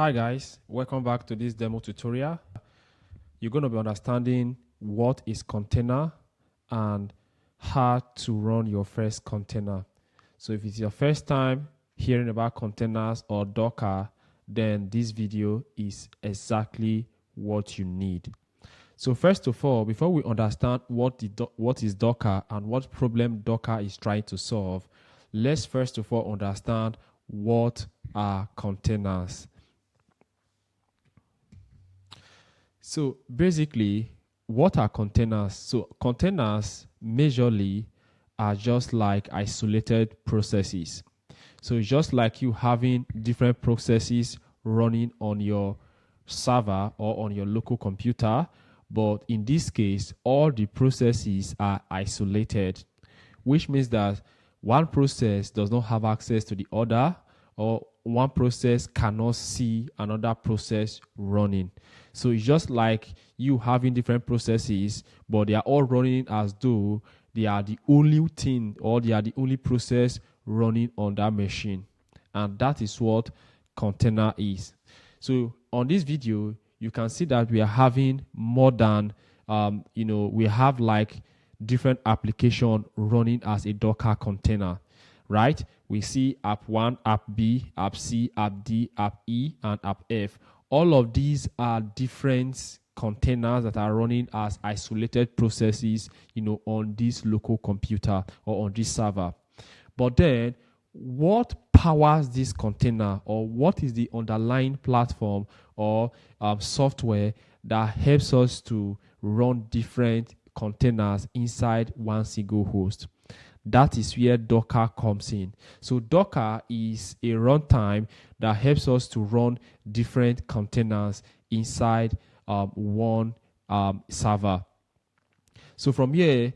Hi guys, welcome back to this demo tutorial. You're going to be understanding what is container and how to run your first container. So if it's your first time hearing about containers or Docker, then this video is exactly what you need. So first of all, before we understand what is Docker and what problem Docker is trying to solve, let's first of all understand what are containers. So basically, what are containers? So containers majorly are just like isolated processes. So it's just like you having different processes running on your server or on your local computer. But in this case, all the processes are isolated, which means that one process does not have access to the other, or one process cannot see another process running. So it's just like you having different processes, but they are all running as though they are the only thing or they are the only process running on that machine. And that is what container is. So on this video, you can see that we are having more than, we have like different application running as a Docker container, right? We see app 1, app B, app C, app D, app E, and app F. All of these are different containers that are running as isolated processes, on this local computer or on this server. But then, what powers this container, or what is the underlying platform or software that helps us to run different containers inside one single host? That is where Docker comes in. So Docker is a runtime that helps us to run different containers inside one server. So from here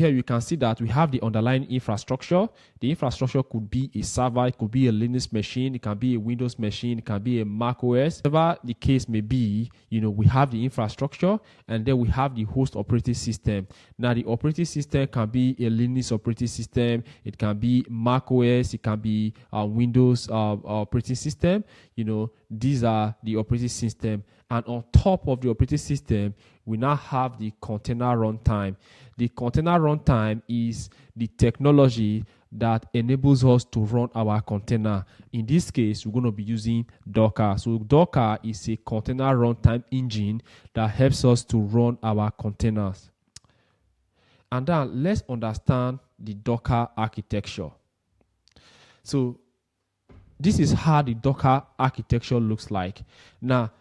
you can see that we have the underlying infrastructure. The infrastructure could be a server, it could be a Linux machine, it can be a Windows machine, it can be a Mac OS. Whatever the case may be, we have the infrastructure, and then we have the host operating system. Now the operating system can be a Linux operating system, it can be Mac OS, it can be Windows operating system. These are the operating system. And on top of the operating system, we now have the container runtime. The container runtime is the technology that enables us to run our container. In this case, we're going to be using Docker. So Docker is a container runtime engine that helps us to run our containers. And then let's understand the Docker architecture. So this is how the Docker architecture looks like. Now,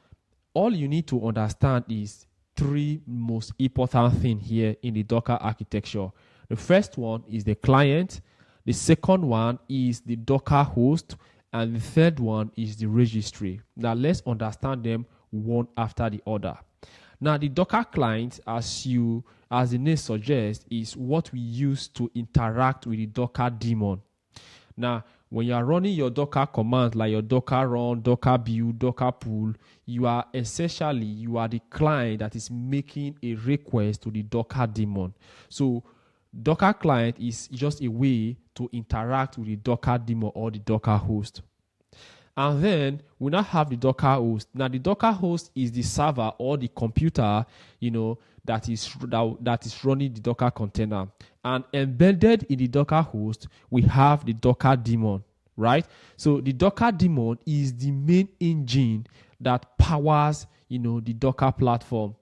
all you need to understand is three most important things here in the Docker architecture. The first one is the client. The second one is the Docker host. And the third one is the registry. Now, let's understand them one after the other. Now, the Docker client, as the name suggests, is what we use to interact with the Docker daemon. Now, when you are running your Docker commands like your Docker run, Docker build, Docker pull, you are the client that is making a request to the Docker daemon. So Docker client is just a way to interact with the Docker daemon or the Docker host. And then we now have the Docker host. Now the Docker host is the server or the computer, that is running the Docker container. And embedded in the Docker host, we have the Docker daemon, right? So the Docker daemon is the main engine that powers, the Docker platform.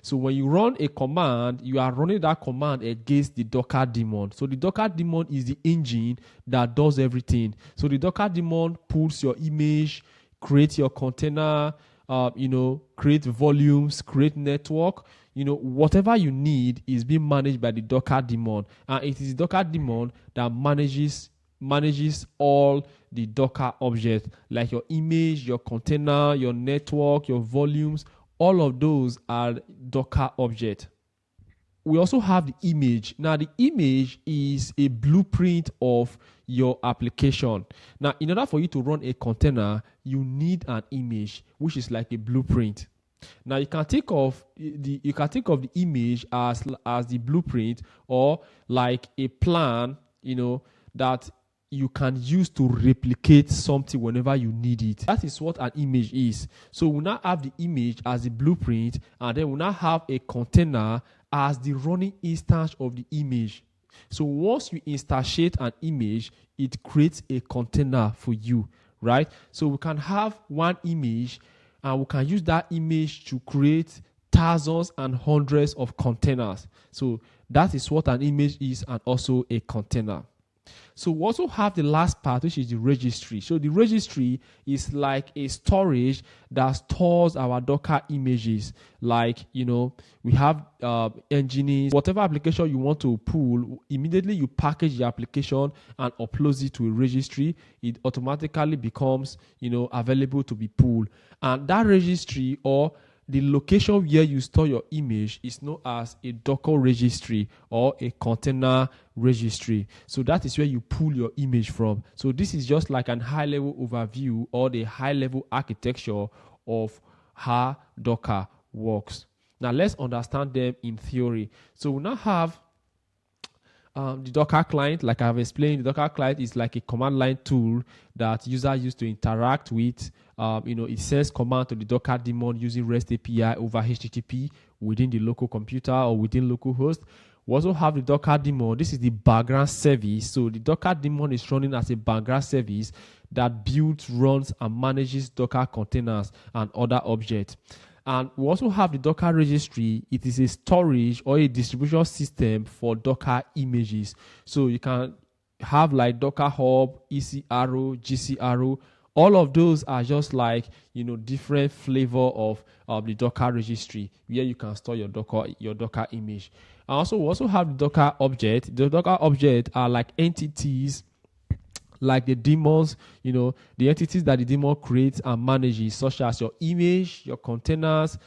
So when you run a command, you are running that command against the Docker daemon. So the Docker daemon is the engine that does everything. So the Docker daemon pulls your image, creates your container, create volumes, create network. Whatever you need is being managed by the Docker daemon. And it is Docker daemon that manages all the Docker objects, like your image, your container, your network, your volumes. All of those are Docker objects. We also have the image. Now, the image is a blueprint of your application. Now, in order for you to run a container, you need an image, which is like a blueprint. Now, you can think of the image as the blueprint, or like a plan, that you can use to replicate something whenever you need it. That is what an image is. So we now have the image as the blueprint, and then we now have a container as the running instance of the image. So once you instantiate an image, it creates a container for you, right? So we can have one image, and we can use that image to create thousands and hundreds of containers. So that is what an image is, and also a container. So we also have the last part, which is the registry. So the registry is like a storage that stores our Docker images. Like, we have engines, whatever application you want to pull, immediately you package the application and upload it to a registry. It automatically becomes, available to be pulled. And that registry, or the location where you store your image, is known as a Docker registry or a container registry. So that is where you pull your image from. So this is just like an high-level overview or the high-level architecture of how Docker works. Now let's understand them in theory. So we now have the Docker client. Like I've explained, the Docker client is like a command line tool that users use to interact with. It sends command to the Docker daemon using REST API over HTTP within the local computer or within localhost. We also have the Docker daemon. This is the background service. So the Docker daemon is running as a background service that builds, runs, and manages Docker containers and other objects. And we also have the Docker registry. It is a storage or a distribution system for Docker images. So you can have like Docker Hub, ECRO, GCRO. All of those are just like, different flavor of the Docker registry where you can store your Docker image. And also, we also have the Docker object. The Docker object are like entities, like the daemons, the entities that the daemon creates and manages, such as your image, your containers,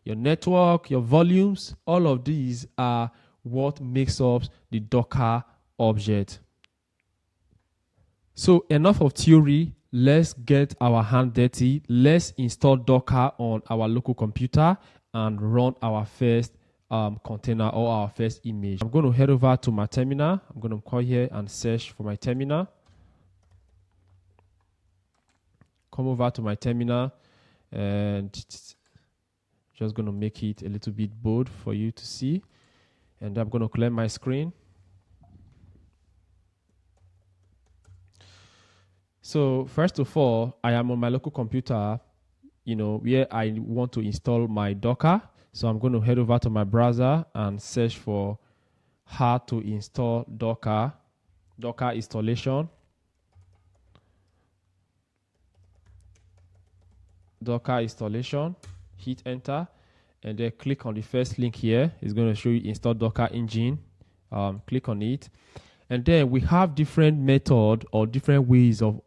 your network, your volumes. All of these are what makes up the Docker object. So enough of theory. Let's get our hand dirty. Let's install Docker on our local computer and run our first container or our first image. I'm going to head over to my terminal. I'm going to come here and search for my terminal. Come over to my terminal and just going to make it a little bit bold for you to see. And I'm going to clear my screen. So first of all, I am on my local computer, where I want to install my Docker. So I'm going to head over to my browser and search for how to install Docker installation. Docker installation, hit enter, and then click on the first link here. It's going to show you install Docker engine. Click on it. And then we have different methods or different ways of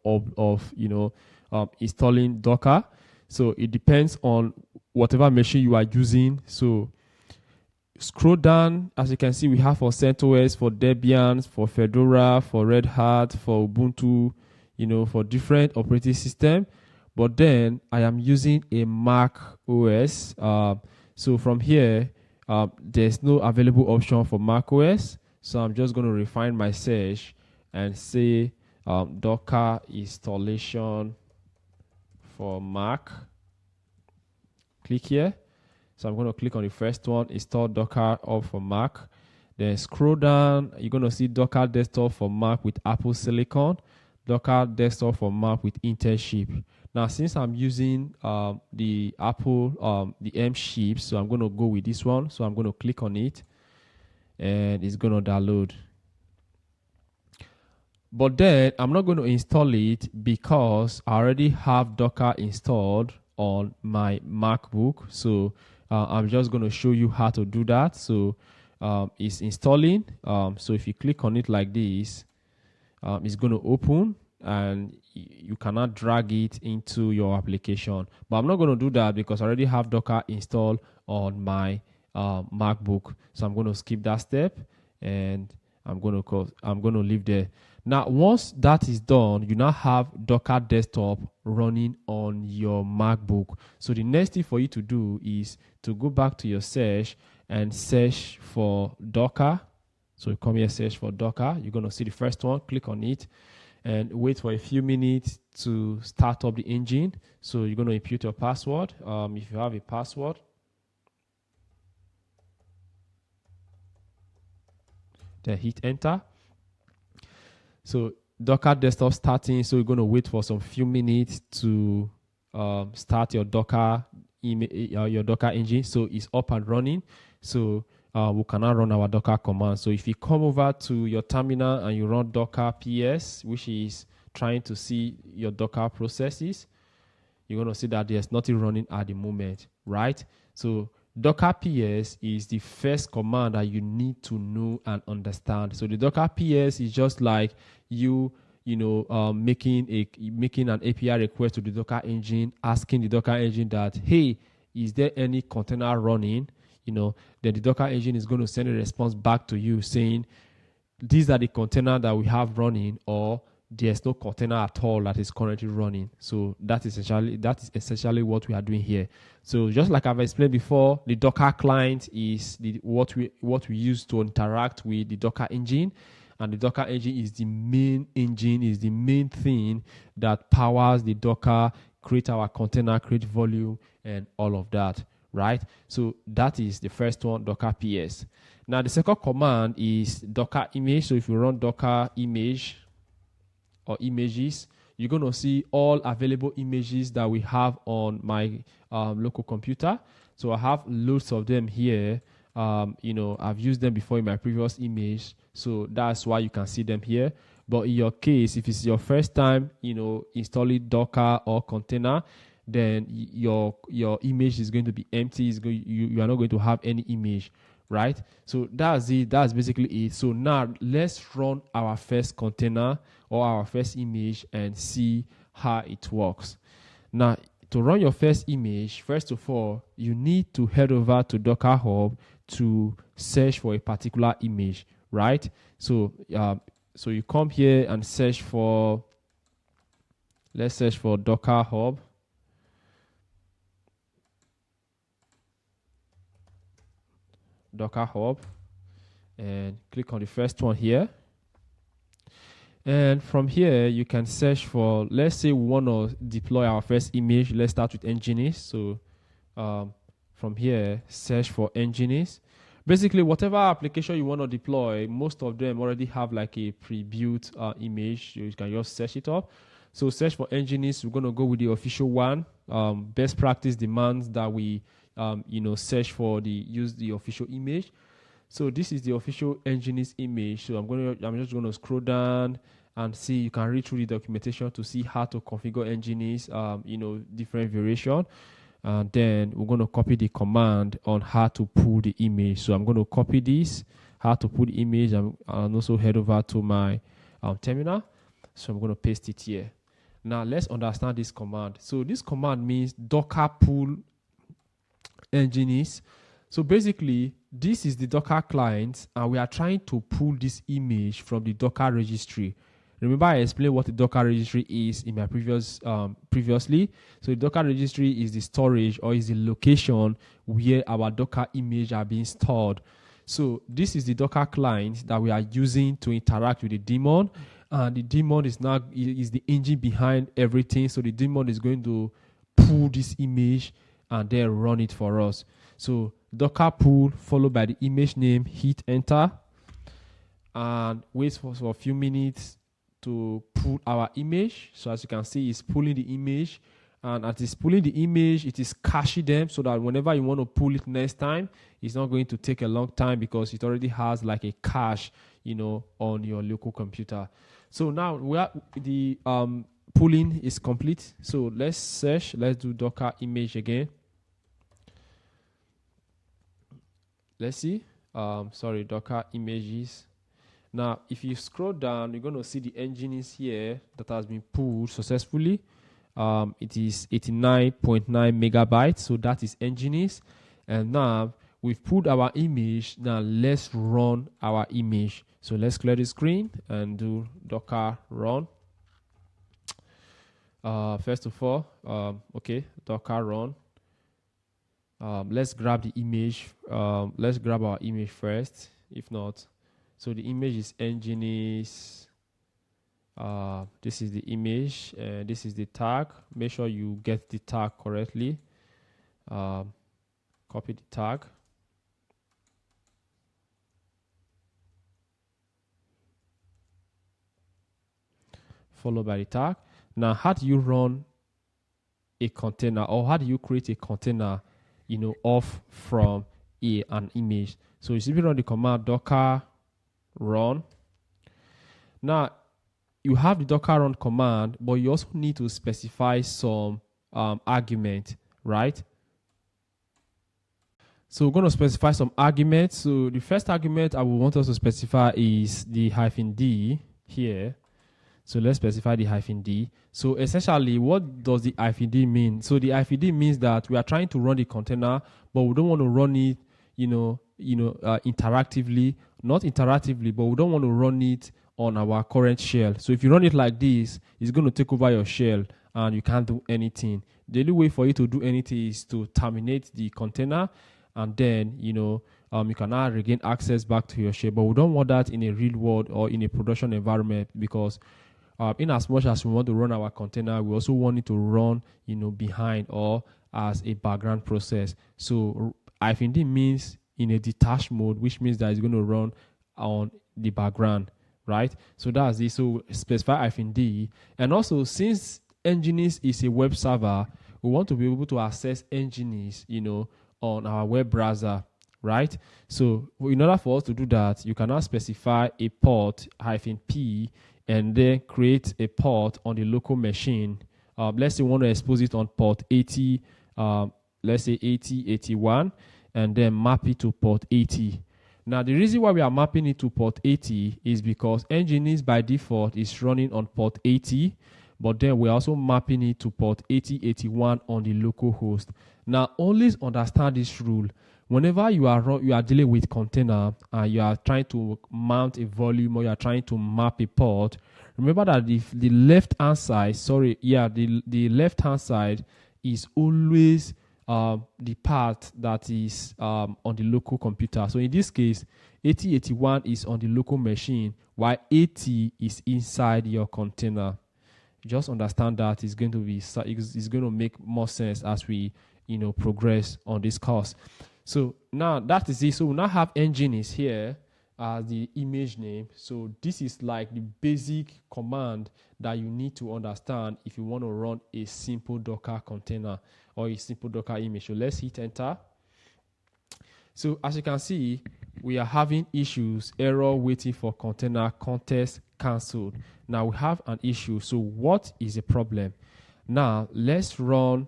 installing Docker. So it depends on whatever machine you are using. So scroll down. As you can see, we have for CentOS, for Debian, for Fedora, for Red Hat, for Ubuntu, for different operating systems. But then I am using a Mac OS. So from here, there's no available option for Mac OS. So I'm just going to refine my search and say Docker installation for Mac. Click here. So I'm going to click on the first one, install Docker up for Mac. Then scroll down. You're going to see Docker desktop for Mac with Apple Silicon, Docker desktop for Mac with Intel chip. Now, since I'm using the Apple, the M chip, so I'm going to go with this one. So I'm going to click on it. And it's going to download. But then I'm not going to install it because I already have Docker installed on my MacBook. So I'm just going to show you how to do that. So it's installing. So if you click on it like this, it's going to open and you cannot drag it into your application. But I'm not going to do that because I already have Docker installed on my MacBook. So I'm going to skip that step and I'm going to leave there. Now, once that is done, you now have Docker desktop running on your MacBook. So the next thing for you to do is to go back to your search and search for Docker. So you come here, search for Docker. You're going to see the first one, click on it. and wait for a few minutes to start up the engine. So you're going to input your password. If you have a password, then hit enter. So Docker desktop starting. So you're going to wait for some few minutes to start your Docker engine. So it's up and running. So we can now run our Docker command. So if you come over to your terminal and you run Docker PS, which is trying to see your Docker processes, you're going to see that there's nothing running at the moment, right? So Docker PS is the first command that you need to know and understand. So the Docker PS is just like making an API request to the Docker engine, asking the Docker engine that, hey, is there any container running? Then the Docker engine is going to send a response back to you saying, these are the container that we have running, or there's no container at all that is currently running. So that is essentially what we are doing here. So just like I've explained before, the Docker client is what we use to interact with the Docker engine, and the Docker engine is the main thing that powers the Docker, create our container, create volume, and all of that, right? So that is the first one, Docker PS. Now the second command is Docker image. So if you run Docker image or images, you're going to see all available images that we have on my local computer. So I have loads of them here. I've used them before in my previous image, so that's why you can see them here. But in your case, if it's your first time, installing Docker or container, then your image is going to be empty. You are not going to have any image, right? So that's it. That's basically it. So now let's run our first container or our first image and see how it works. Now, to run your first image, first of all, you need to head over to Docker Hub to search for a particular image, right? So you come here and search for, let's search for Docker Hub. Docker Hub, and click on the first one here. And from here, you can search for, let's say we want to deploy our first image. Let's start with Nginx. So from here, search for Nginx. Basically, whatever application you want to deploy, most of them already have like a pre-built image. You can just search it up. So search for Nginx. We're going to go with the official one. Best practice demands that we search for use the official image. So this is the official Nginx image. So I'm just going to scroll down and see. You can read through the documentation to see how to configure Nginx, different variation. And then we're going to copy the command on how to pull the image. So I'm going to copy this, how to pull the image, and also head over to my terminal. So I'm going to paste it here. Now let's understand this command. So this command means Docker pull Nginx. So basically, this is the Docker client, and we are trying to pull this image from the Docker registry. Remember, I explained what the Docker registry is in my previously. So the Docker registry is the storage, or is the location where our Docker image are being stored. So this is the Docker client that we are using to interact with the daemon, and the daemon is the engine behind everything. So the daemon is going to pull this image and then run it for us. So Docker pull followed by the image name, hit enter, and wait for a few minutes to pull our image. So as you can see, it's pulling the image, and as it's pulling the image, it is caching them so that whenever you want to pull it next time, it's not going to take a long time because it already has like a cache, on your local computer. So now the pulling is complete. So let's search. Let's do Docker image again. Let's see. Docker images. Now, if you scroll down, you're going to see the Nginx here that has been pulled successfully. It is 89.9 megabytes. So that is Nginx. And now we've pulled our image. Now let's run our image. So let's clear the screen and do Docker run. First of all, Docker run. Let's grab the image. Let's grab our image first. If not, so the image is Nginx This is the image, and this is the tag. Make sure you get the tag correctly. Copy the tag. Followed by the tag. Now, how do you run a container, or how do you create a container, off from an image? So you simply run the command docker run. Now, you have the docker run command, but you also need to specify some argument, right? So we're going to specify some arguments. So the first argument I will want us to specify is the -d here. So let's specify the -d. So essentially, what does the -d mean? So the -d means that we are trying to run the container, but we don't want to run it, interactively. Not interactively, but we don't want to run it on our current shell. So if you run it like this, it's going to take over your shell and you can't do anything. The only way for you to do anything is to terminate the container, and then you can now regain access back to your shell. But we don't want that in a real world or in a production environment, because in as much as we want to run our container, we also want it to run behind or as a background process. So -d means in a detached mode, which means that it's going to run on the background, right? So that's it. So specify -d. And also, since Nginx is a web server, we want to be able to access Nginx on our web browser, right? So in order for us to do that, you can now specify a port -p and then create a port on the local machine. Let's say we want to expose it on port 80, let's say 8081, and then map it to port 80. Now, the reason why we are mapping it to port 80 is because Nginx by default is running on port 80, but then we're also mapping it to port 8081 on the local host. Now, always understand this rule. Whenever you are dealing with container and you are trying to mount a volume, or you are trying to map a port, remember that the left hand side, the left hand side is always the part that is on the local computer. So in this case, 8081 is on the local machine, while 80 is inside your container. Just understand that it's going to make more sense as we progress on this course. So now that is it. So we now have Nginx here as the image name. So this is like the basic command that you need to understand if you want to run a simple Docker container or a simple Docker image. So let's hit enter. So as you can see, we are having issues, error waiting for container, context cancelled. Now we have an issue. So what is the problem? Now let's run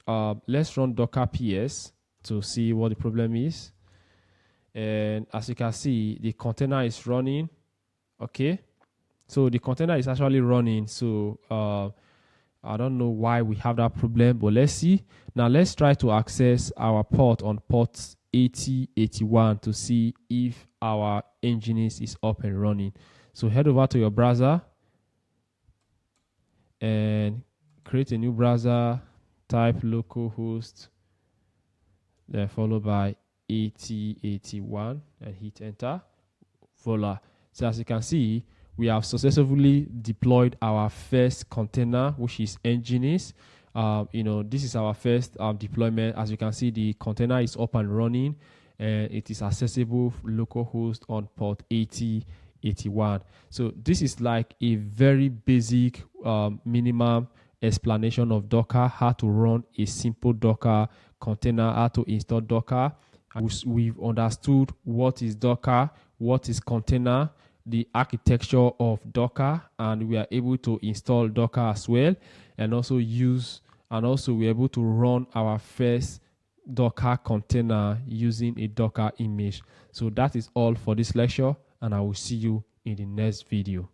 Docker PS to see what the problem is. And as you can see, the container is running. Okay, so the container is actually running. So I don't know why we have that problem, but let's see. Now let's try to access our port on port 8081 to see if our Nginx is up and running. So head over to your browser and create a new browser, type localhost, then followed by 8081 and hit enter. Voila. So as you can see, we have successfully deployed our first container, which is Nginx. This is our first deployment. As you can see, the container is up and running, and it is accessible localhost on port 8081. So this is like a very basic minimum explanation of Docker, how to run a simple Docker container, how to install Docker. We've understood what is Docker, what is container, the architecture of Docker, and we are able to install Docker as well, and also we're able to run our first Docker container using a Docker image. So that is all for this lecture, and I will see you in the next video.